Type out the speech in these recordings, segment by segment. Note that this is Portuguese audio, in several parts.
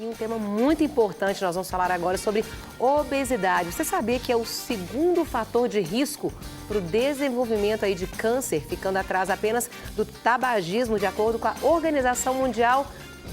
E um tema muito importante, nós vamos falar agora sobre obesidade. Você sabia que é o segundo fator de risco para o desenvolvimento aí de câncer, ficando atrás apenas do tabagismo, de acordo com a Organização Mundial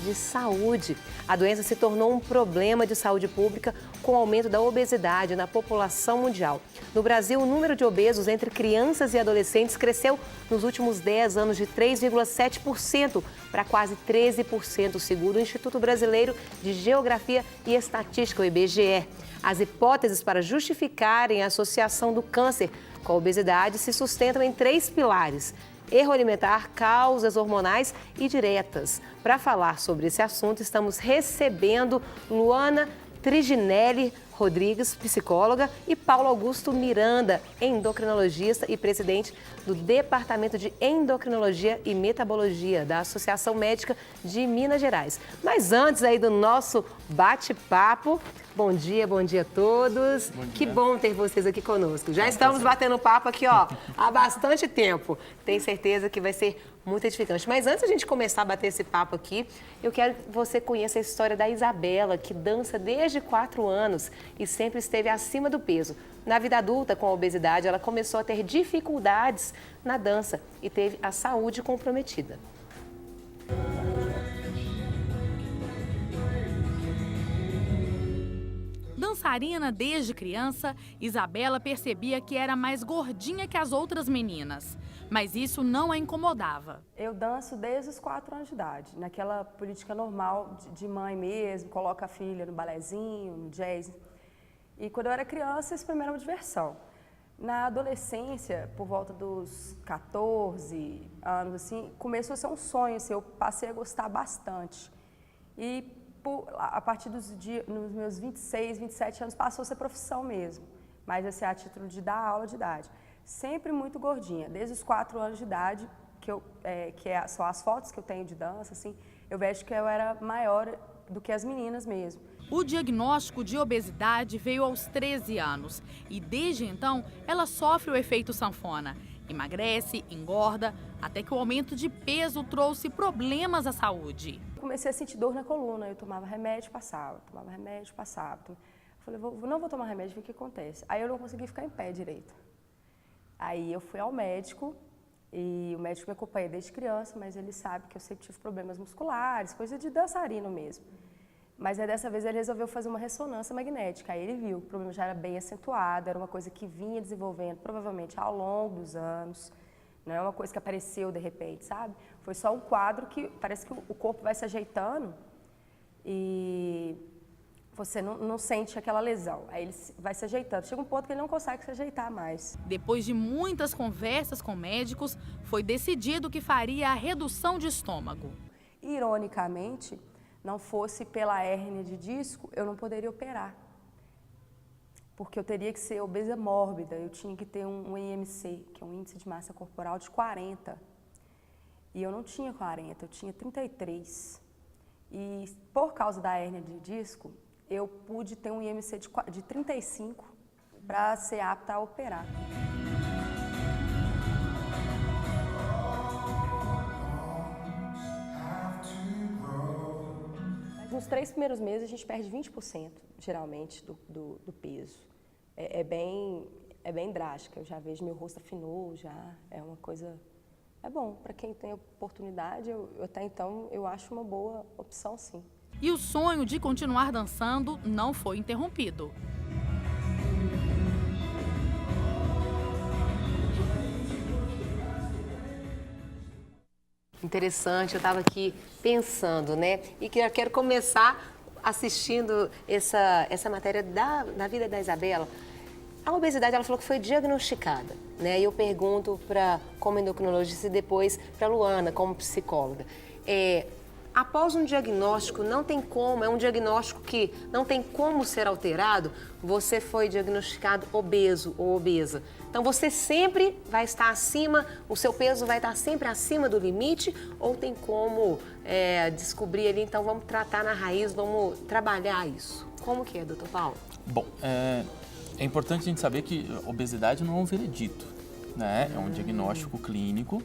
de Saúde. A doença se tornou um problema de saúde pública com o aumento da obesidade na população mundial. No Brasil, o número de obesos entre crianças e adolescentes cresceu nos últimos 10 anos de 3,7% para quase 13%, segundo o Instituto Brasileiro de Geografia e Estatística, o IBGE. As hipóteses para justificarem a associação do câncer com a obesidade se sustentam em 3 pilares: erro alimentar, causas hormonais e diretas. Para falar sobre esse assunto, estamos recebendo Luana Triginelli Rodrigues, psicóloga, e Paulo Augusto Miranda, endocrinologista e presidente do Departamento de Endocrinologia e Metabologia da Associação Médica de Minas Gerais. Mas antes aí do nosso bate-papo, bom dia a todos. Bom dia. Que bom ter vocês aqui conosco. Já estamos batendo papo aqui, ó, há bastante tempo. Tenho certeza que vai ser muito edificante. Mas antes de a gente começar a bater esse papo aqui, eu quero que você conheça a história da Isabela, que dança desde 4 anos e sempre esteve acima do peso. Na vida adulta, com a obesidade, ela começou a ter dificuldades na dança e teve a saúde comprometida. Dançarina desde criança, Isabela percebia que era mais gordinha que as outras meninas. Mas isso não a incomodava. Eu danço desde os 4 anos de idade, naquela política normal de mãe mesmo, coloca a filha no balezinho, no jazz. E quando eu era criança, isso para mim era uma diversão. Na adolescência, por volta dos 14 anos, assim, começou a ser um sonho, assim, eu passei a gostar bastante. E a partir nos meus 26, 27 anos, passou a ser profissão mesmo, mas assim, a título de dar aula de idade. Sempre muito gordinha, desde os 4 anos de idade, são as fotos que eu tenho de dança, assim, eu vejo que eu era maior do que as meninas mesmo. O diagnóstico de obesidade veio aos 13 anos e desde então ela sofre o efeito sanfona. Emagrece, engorda, até que o aumento de peso trouxe problemas à saúde. Comecei a sentir dor na coluna, eu tomava remédio, passava, tomava remédio, passava. Eu falei, não vou tomar remédio, ver o que acontece. Aí eu não consegui ficar em pé direito. Aí eu fui ao médico e o médico me acompanha desde criança, mas ele sabe que eu sempre tive problemas musculares, coisa de dançarino mesmo. Mas aí dessa vez ele resolveu fazer uma ressonância magnética. Aí ele viu que o problema já era bem acentuado, era uma coisa que vinha desenvolvendo provavelmente ao longo dos anos. Não é uma coisa que apareceu de repente, sabe? Foi só um quadro que parece que o corpo vai se ajeitando e você não sente aquela lesão. Aí ele vai se ajeitando. Chega um ponto que ele não consegue se ajeitar mais. Depois de muitas conversas com médicos, foi decidido que faria a redução de estômago. Ironicamente, não fosse pela hérnia de disco, eu não poderia operar. Porque eu teria que ser obesa mórbida, eu tinha que ter um IMC, que é um índice de massa corporal de 40. E eu não tinha 40, eu tinha 33. E por causa da hérnia de disco, eu pude ter um IMC de 35 para ser apta a operar. Nos 3 primeiros meses a gente perde 20%, geralmente, do peso. É bem drástica, eu já vejo meu rosto afinou, já é uma coisa... É bom, para quem tem oportunidade, até então eu acho uma boa opção sim. E o sonho de continuar dançando não foi interrompido. Interessante, eu estava aqui pensando, né? E que eu quero começar assistindo essa matéria da vida da Isabela. A obesidade, ela falou que foi diagnosticada, né? E eu pergunto como endocrinologista e depois para a Luana, como psicóloga. Após um diagnóstico, não tem como, é um diagnóstico que não tem como ser alterado, você foi diagnosticado obeso ou obesa. Então, você sempre vai estar acima, o seu peso vai estar sempre acima do limite, ou tem como descobrir ali, então vamos tratar na raiz, vamos trabalhar isso. Como que é, doutor Paulo? Bom, é importante a gente saber que obesidade não é um veredito, né? É um diagnóstico clínico,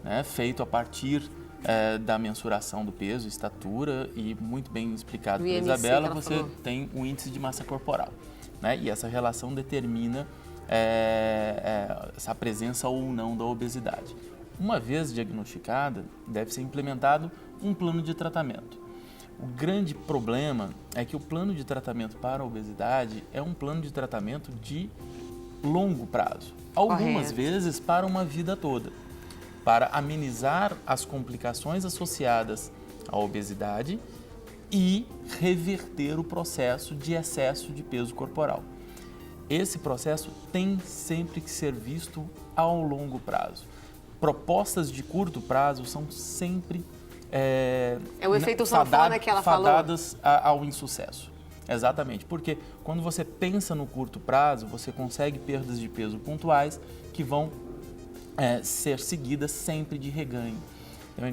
né, feito a partir da mensuração do peso, estatura e muito bem explicado O pela IMC Isabela, que ela você falou. tem o índice de massa corporal, né? E essa relação determina essa presença ou não da obesidade. Uma vez diagnosticada, deve ser implementado um plano de tratamento. O grande problema é que o plano de tratamento para a obesidade é um plano de tratamento de longo prazo, algumas Correto. vezes para uma vida toda, para amenizar as complicações associadas à obesidade e reverter o processo de excesso de peso corporal. Esse processo tem sempre que ser visto ao longo prazo. Propostas de curto prazo são sempre o efeito sanfona que ela falou. fadadas ao insucesso. Exatamente, porque quando você pensa no curto prazo, você consegue perdas de peso pontuais que vão ser seguidas sempre de reganho. Então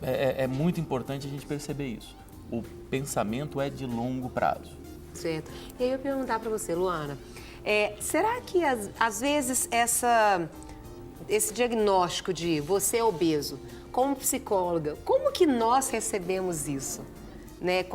é muito importante a gente perceber isso. O pensamento é de longo prazo. Certo. E aí eu ia perguntar para você, Luana, será que às vezes esse diagnóstico de você é obeso, como psicóloga, como que nós recebemos isso? Né?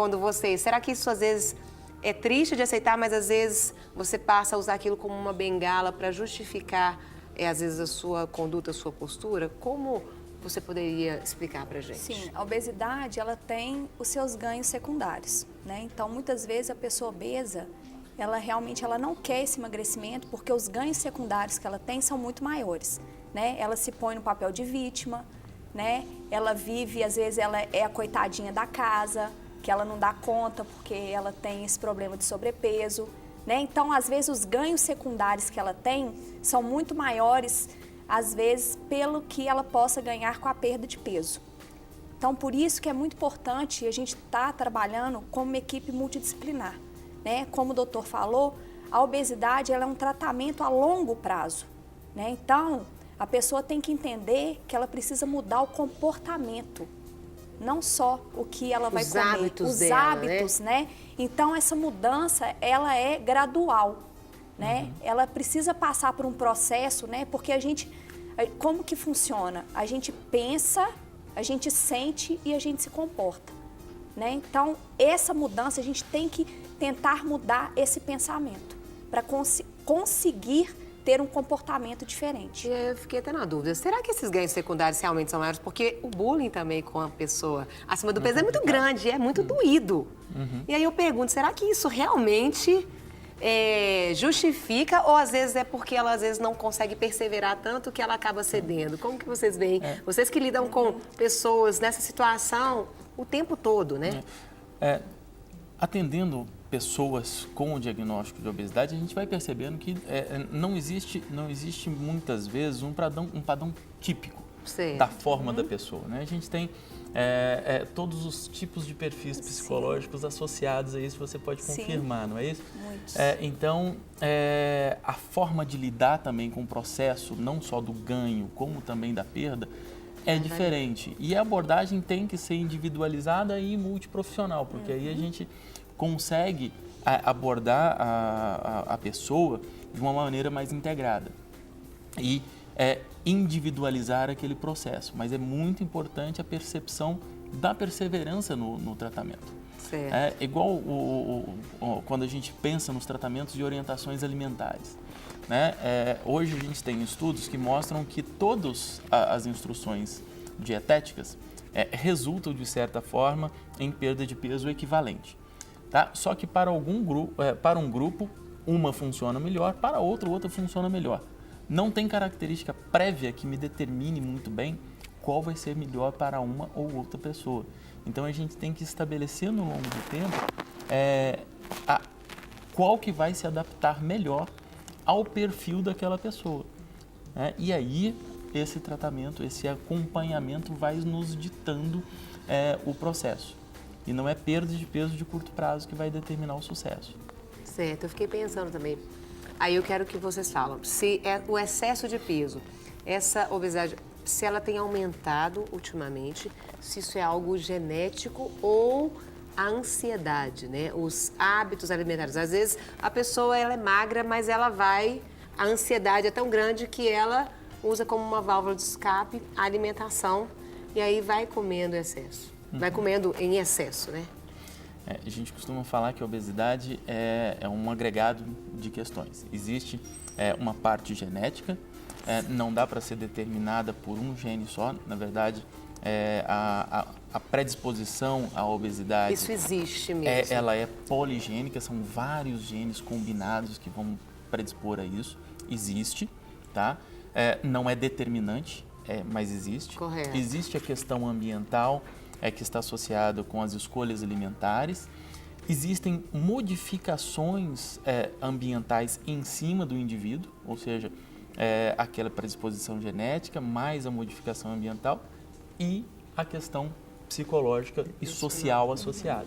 Será que isso às vezes é triste de aceitar, mas às vezes você passa a usar aquilo como uma bengala para justificar, às vezes, a sua conduta, a sua postura? Como você poderia explicar para a gente? Sim, a obesidade, ela tem os seus ganhos secundários, né? Então, muitas vezes a pessoa obesa, ela realmente não quer esse emagrecimento porque os ganhos secundários que ela tem são muito maiores, né? Ela se põe no papel de vítima, né? Ela vive, às vezes, ela é a coitadinha da casa, que ela não dá conta porque ela tem esse problema de sobrepeso, né? Então, às vezes, os ganhos secundários que ela tem são muito maiores, às vezes, pelo que ela possa ganhar com a perda de peso. Então, por isso que é muito importante a gente estar trabalhando como uma equipe multidisciplinar, né? Como o doutor falou, a obesidade ela é um tratamento a longo prazo, né? Então, a pessoa tem que entender que ela precisa mudar o comportamento, não só o que ela vai comer, hábitos os dela, hábitos, né? Então, essa mudança, ela é gradual, né? Ela precisa passar por um processo, né? Porque como que funciona? A gente pensa, a gente sente e a gente se comporta, né? Então, essa mudança, a gente tem que tentar mudar esse pensamento para conseguir ter um comportamento diferente. E eu fiquei até na dúvida, será que esses ganhos secundários realmente são maiores? Porque o bullying também com a pessoa acima do peso é muito grande, é muito doído. E aí eu pergunto, será que isso realmente justifica ou às vezes é porque ela às vezes não consegue perseverar tanto que ela acaba cedendo? Como que vocês veem? Vocês que lidam com pessoas nessa situação o tempo todo, né? Atendendo pessoas com o diagnóstico de obesidade, a gente vai percebendo que não existe muitas vezes um padrão típico da forma da pessoa, né? A gente tem todos os tipos de perfis psicológicos associados a isso, você pode confirmar, não é isso? Muitos. Então, a forma de lidar também com o processo, não só do ganho, como também da perda, é diferente. E a abordagem tem que ser individualizada e multiprofissional, porque aí a gente consegue abordar a pessoa de uma maneira mais integrada e individualizar aquele processo. Mas é muito importante a percepção da perseverança no tratamento. Certo. É igual quando a gente pensa nos tratamentos de orientações alimentares, né? Hoje a gente tem estudos que mostram que todas as instruções dietéticas resultam, de certa forma, em perda de peso equivalente. Tá? Só que para um grupo, uma funciona melhor, para outra funciona melhor. Não tem característica prévia que me determine muito bem qual vai ser melhor para uma ou outra pessoa. Então a gente tem que estabelecer no longo do tempo qual que vai se adaptar melhor ao perfil daquela pessoa, né? E aí esse tratamento, esse acompanhamento vai nos ditando o processo. E não é perda de peso de curto prazo que vai determinar o sucesso. Certo, eu fiquei pensando também. Aí eu quero que vocês falem, se o excesso de peso, essa obesidade, se ela tem aumentado ultimamente, se isso é algo genético ou a ansiedade, né? Os hábitos alimentares. Às vezes a pessoa ela é magra, mas a ansiedade é tão grande que ela usa como uma válvula de escape a alimentação e aí vai comendo excesso. Vai comendo em excesso, né? A gente costuma falar que a obesidade é um agregado de questões. Existe uma parte genética, não dá para ser determinada por um gene só. Na verdade, a predisposição à obesidade... Isso existe mesmo. Ela é poligênica, são vários genes combinados que vão predispor a isso. Existe, tá? Não é determinante, mas existe. Correto. Existe a questão ambiental, que está associado com as escolhas alimentares. Existem modificações ambientais em cima do indivíduo, ou seja, aquela predisposição genética, mais a modificação ambiental e a questão psicológica e social associada.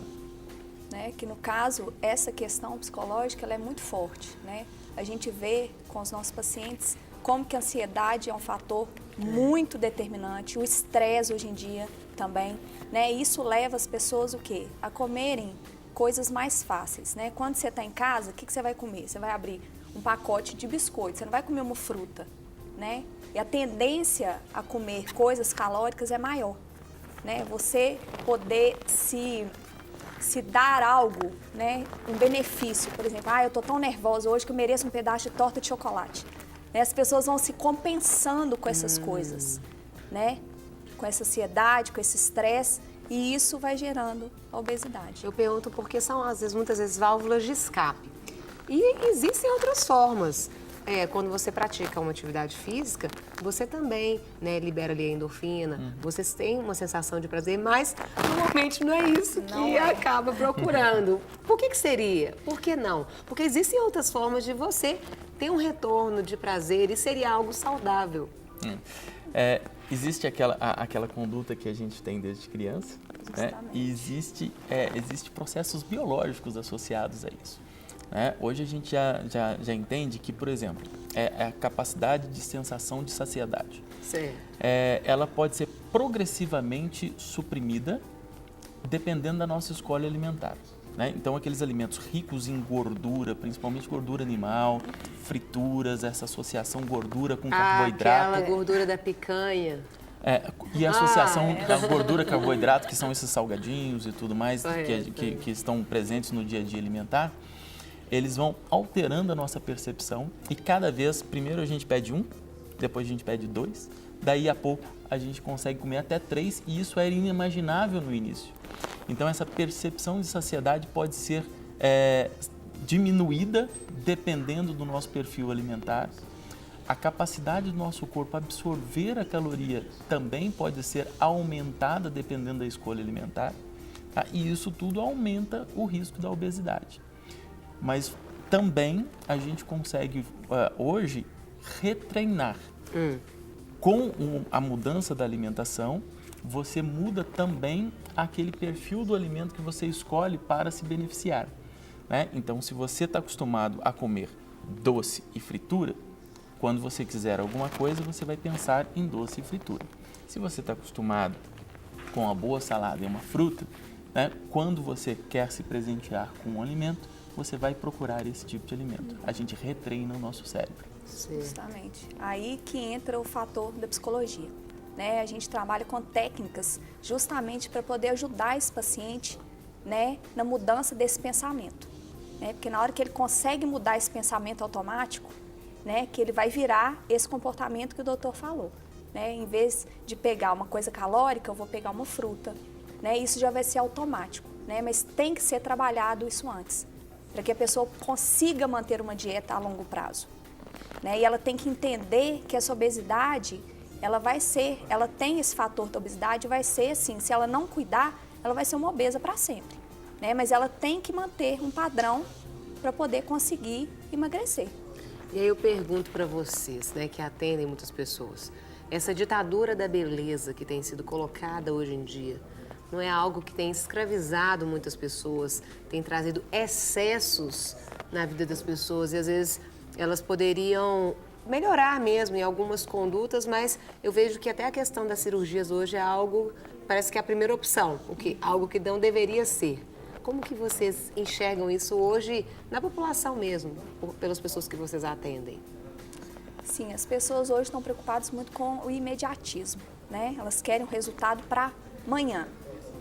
Né, que no caso, essa questão psicológica ela é muito forte. Né? A gente vê com os nossos pacientes como que a ansiedade é um fator muito determinante, o estresse hoje em dia também, né? Isso leva as pessoas o quê? A comerem coisas mais fáceis, né? Quando você está em casa, o que você vai comer? Você vai abrir um pacote de biscoito, você não vai comer uma fruta, né? E a tendência a comer coisas calóricas é maior, né? Você poder se dar algo, né? Um benefício, por exemplo, eu tô tão nervosa hoje que eu mereço um pedaço de torta de chocolate. Né? As pessoas vão se compensando com essas coisas, né? Com essa ansiedade, com esse estresse, e isso vai gerando a obesidade. Eu pergunto porque são, muitas vezes, válvulas de escape. E existem outras formas. Quando você pratica uma atividade física, você também, né, libera ali a endorfina, você tem uma sensação de prazer, mas normalmente não é isso que acaba procurando. Por que seria? Por que não? Porque existem outras formas de você ter um retorno de prazer e seria algo saudável. Existe aquela conduta que a gente tem desde criança, né? E existe processos biológicos associados a isso. Hoje a gente já entende que, por exemplo, a capacidade de sensação de saciedade. Certo. Ela pode ser progressivamente suprimida dependendo da nossa escolha alimentar. Né? Então, aqueles alimentos ricos em gordura, principalmente gordura animal, frituras, essa associação gordura com carboidrato. Aquela gordura da picanha. E a associação da gordura carboidrato, que são esses salgadinhos e tudo mais, que estão presentes no dia a dia alimentar, eles vão alterando a nossa percepção e cada vez, primeiro a gente pede 1, depois a gente pede 2, daí a pouco a gente consegue comer até 3 e isso era inimaginável no início. Então essa percepção de saciedade pode ser diminuída dependendo do nosso perfil alimentar. A capacidade do nosso corpo absorver a caloria também pode ser aumentada dependendo da escolha alimentar, tá? E isso tudo aumenta o risco da obesidade. Mas também a gente consegue hoje retreinar. Com a mudança da alimentação, você muda também aquele perfil do alimento que você escolhe para se beneficiar. Né? Então, se você está acostumado a comer doce e fritura, quando você quiser alguma coisa, você vai pensar em doce e fritura. Se você está acostumado com uma boa salada e uma fruta, né? Quando você quer se presentear com um alimento, você vai procurar esse tipo de alimento. A gente retreina o nosso cérebro. Justamente. Aí que entra o fator da psicologia. Né? A gente trabalha com técnicas justamente para poder ajudar esse paciente, né, na mudança desse pensamento. Né? Porque na hora que ele consegue mudar esse pensamento automático, né, que ele vai virar esse comportamento que o doutor falou. Né? Em vez de pegar uma coisa calórica, eu vou pegar uma fruta. Né? Isso já vai ser automático. Né? Mas tem que ser trabalhado isso antes, para que a pessoa consiga manter uma dieta a longo prazo. Né? E ela tem que entender que essa obesidade, ela tem esse fator da obesidade, vai ser assim, se ela não cuidar, ela vai ser uma obesa para sempre. Né? Mas ela tem que manter um padrão para poder conseguir emagrecer. E aí eu pergunto para vocês, né, que atendem muitas pessoas, essa ditadura da beleza que tem sido colocada hoje em dia, não é algo que tem escravizado muitas pessoas, tem trazido excessos na vida das pessoas e às vezes elas poderiam melhorar mesmo em algumas condutas, mas eu vejo que até a questão das cirurgias hoje é algo, parece que é a primeira opção, algo que não deveria ser. Como que vocês enxergam isso hoje na população mesmo, pelas pessoas que vocês atendem? Sim, as pessoas hoje estão preocupadas muito com o imediatismo. né? Elas querem o resultado para amanhã,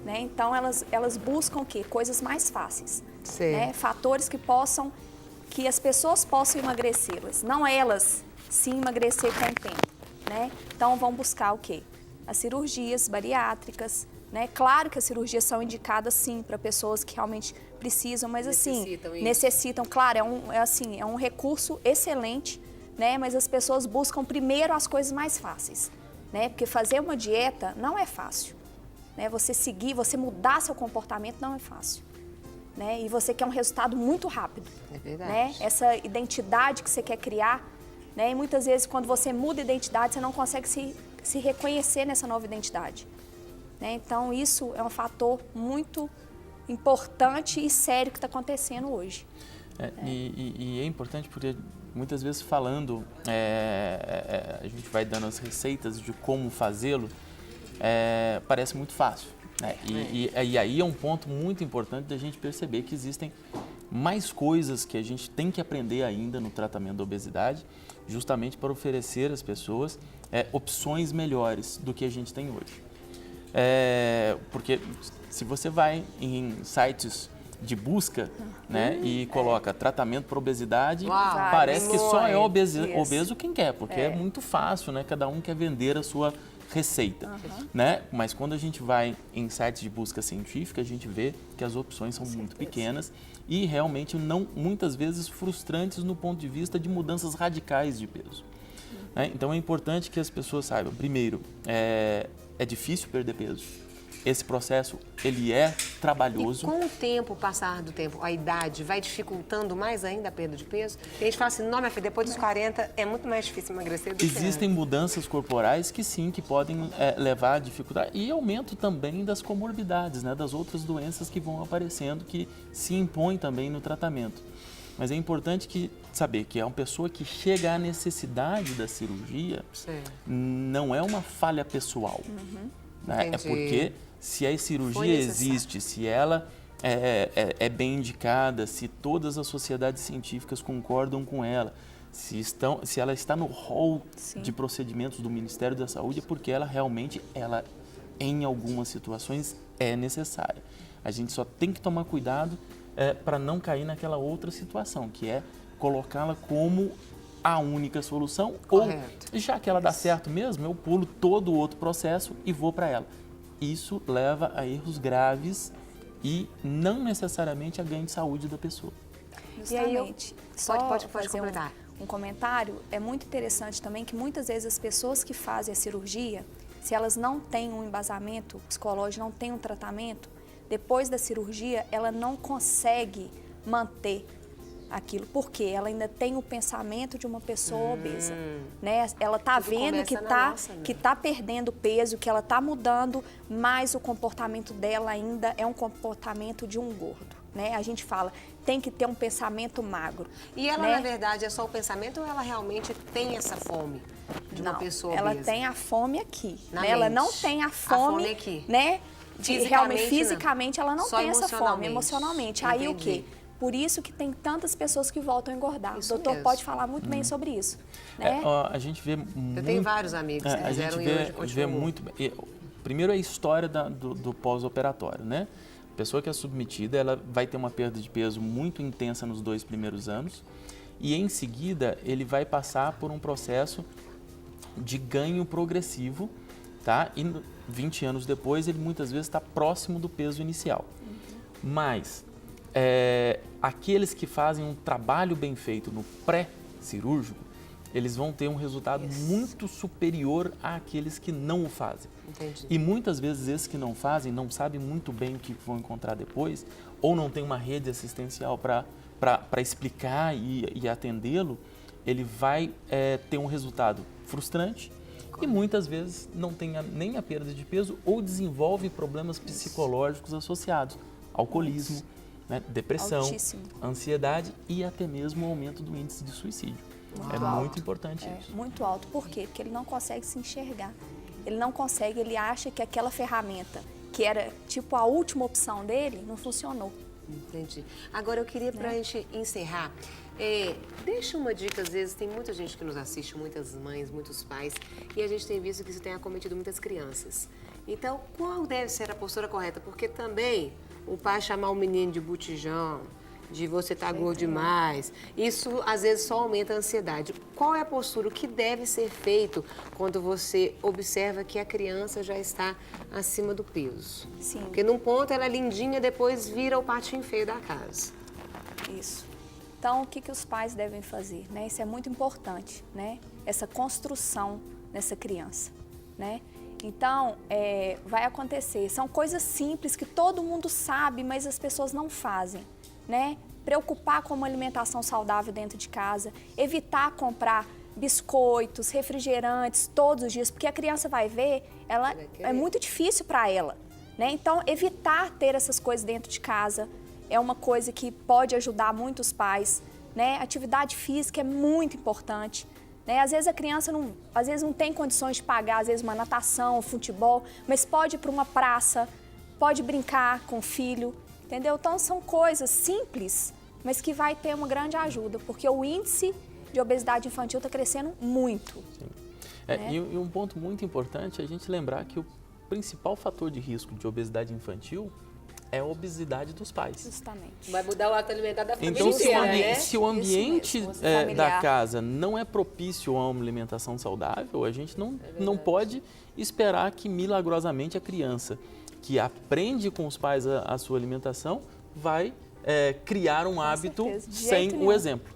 né? Então elas buscam o quê? Coisas mais fáceis, né? Fatores que as pessoas possam emagrecê-las, não elas se emagrecer com o tempo, né? Então vão buscar o quê? As cirurgias bariátricas, né? Claro que as cirurgias são indicadas sim para pessoas que realmente precisam, mas necessitam, claro, é um recurso excelente, né? Mas as pessoas buscam primeiro as coisas mais fáceis, né? Porque fazer uma dieta não é fácil, né? Você mudar seu comportamento não é fácil, né? E você quer um resultado muito rápido, né? Essa identidade que você quer criar, né? E muitas vezes quando você muda a identidade, você não consegue se reconhecer nessa nova identidade, né? Então isso é um fator muito importante e sério que está acontecendo hoje. E é importante porque muitas vezes falando, a gente vai dando as receitas de como fazê-lo, parece muito fácil, né? E aí é um ponto muito importante da gente perceber que existem mais coisas que a gente tem que aprender ainda no tratamento da obesidade, justamente para oferecer às pessoas opções melhores do que a gente tem hoje. Porque se você vai em sites de busca, né, e coloca tratamento para obesidade, parece que só é obeso quem quer, porque é muito fácil, né? Cada um quer vender a sua receita, né? Mas quando a gente vai em sites de busca científica, a gente vê que as opções são muito pequenas e realmente muitas vezes frustrantes no ponto de vista de mudanças radicais de peso, né? Então é importante que as pessoas saibam, primeiro, é difícil perder peso. Esse processo, ele é trabalhoso. E com o tempo, passar do tempo, a idade vai dificultando mais ainda a perda de peso? E a gente fala assim, não, minha filha, depois dos 40 é muito mais difícil emagrecer do que Existem mudanças corporais que sim, que podem levar a dificuldade e aumento também das comorbidades, né, das outras doenças que vão aparecendo, que se impõem também no tratamento. Mas é importante saber que é uma pessoa que chega à necessidade da cirurgia, não é uma falha pessoal, né? É porque se a cirurgia existe, se ela é bem indicada, se todas as sociedades científicas concordam com ela, se ela está no rol de procedimentos do Ministério da Saúde, é porque ela realmente, em algumas situações, é necessária. A gente só tem que tomar cuidado para não cair naquela outra situação, que é colocá-la como a única solução, ou já que ela dá certo mesmo, eu pulo todo o outro processo e vou para ela. Isso leva a erros graves e não necessariamente a ganho de saúde da pessoa. Justamente. Pode fazer um comentário, é muito interessante também que muitas vezes as pessoas que fazem a cirurgia, se elas não têm um embasamento psicológico, não têm um tratamento, depois da cirurgia ela não consegue manter aquilo, porque ela ainda tem o pensamento de uma pessoa obesa, né? Ela tá vendo que tá perdendo peso, que ela tá mudando, mas o comportamento dela ainda é um comportamento de um gordo, né? A gente fala, tem que ter um pensamento magro. E ela, na verdade, é só o pensamento ou ela realmente tem essa fome de uma pessoa obesa? Ela tem a fome aqui, né? Ela não tem a fome aqui, né? Fisicamente ela não tem essa fome, emocionalmente. Entendi. Aí o quê? Por isso que tem tantas pessoas que voltam a engordar. O doutor pode falar muito bem sobre isso, né? A gente vê muito... Eu tenho vários amigos que fizeram e hoje continuam. Vê muito... Primeiro é a história do pós-operatório, né? A pessoa que é submetida, ela vai ter uma perda de peso muito intensa nos 2 primeiros anos e em seguida ele vai passar por um processo de ganho progressivo, tá? E 20 anos depois ele muitas vezes está próximo do peso inicial. Mas aqueles que fazem um trabalho bem feito no pré-cirúrgico, eles vão ter um resultado muito superior àqueles que não o fazem. Entendi. E muitas vezes esses que não fazem, não sabem muito bem o que vão encontrar depois, ou não tem uma rede assistencial para explicar e atendê-lo, ele vai ter um resultado frustrante e muitas vezes não tem nem a perda de peso ou desenvolve problemas psicológicos associados, alcoolismo, né, depressão, ansiedade e até mesmo o aumento do índice de suicídio. Muito importante isso. Muito alto. Por quê? Porque ele não consegue se enxergar. Ele não consegue, ele acha que aquela ferramenta, que era tipo a última opção dele, não funcionou. Entendi. Agora eu queria, para a gente encerrar, deixa uma dica, às vezes tem muita gente que nos assiste, muitas mães, muitos pais, e a gente tem visto que isso tem acometido muitas crianças. Então, qual deve ser a postura correta? Porque também o pai chamar o menino de botijão, de você tá gordo demais, isso às vezes só aumenta a ansiedade. Qual é a postura? O que deve ser feito quando você observa que a criança já está acima do peso? Sim. Porque num ponto ela é lindinha, depois vira o patinho feio da casa. Isso. Então, o que os pais devem fazer? Né? Isso é muito importante, né? Essa construção nessa criança, né? Então, vai acontecer. São coisas simples que todo mundo sabe, mas as pessoas não fazem, né? Preocupar com uma alimentação saudável dentro de casa, evitar comprar biscoitos, refrigerantes todos os dias, porque a criança vai ver, é muito difícil para ela, né? Então, evitar ter essas coisas dentro de casa é uma coisa que pode ajudar muitos pais, né? Atividade física é muito importante. Né? Às vezes a criança não tem condições de pagar, às vezes uma natação, um futebol, mas pode ir para uma praça, pode brincar com o filho, entendeu? Então são coisas simples, mas que vai ter uma grande ajuda, porque o índice de obesidade infantil está crescendo muito. Sim. Né? E um ponto muito importante é a gente lembrar que o principal fator de risco de obesidade infantil é a obesidade dos pais. Justamente. Vai mudar o ato alimentar da família Então, inteira, se o ambiente mesmo, da familiar. casa não é propício a uma alimentação saudável, a gente não pode esperar que milagrosamente a criança que aprende com os pais a sua alimentação vai criar um hábito certeza. De sem jeito o nenhum. exemplo.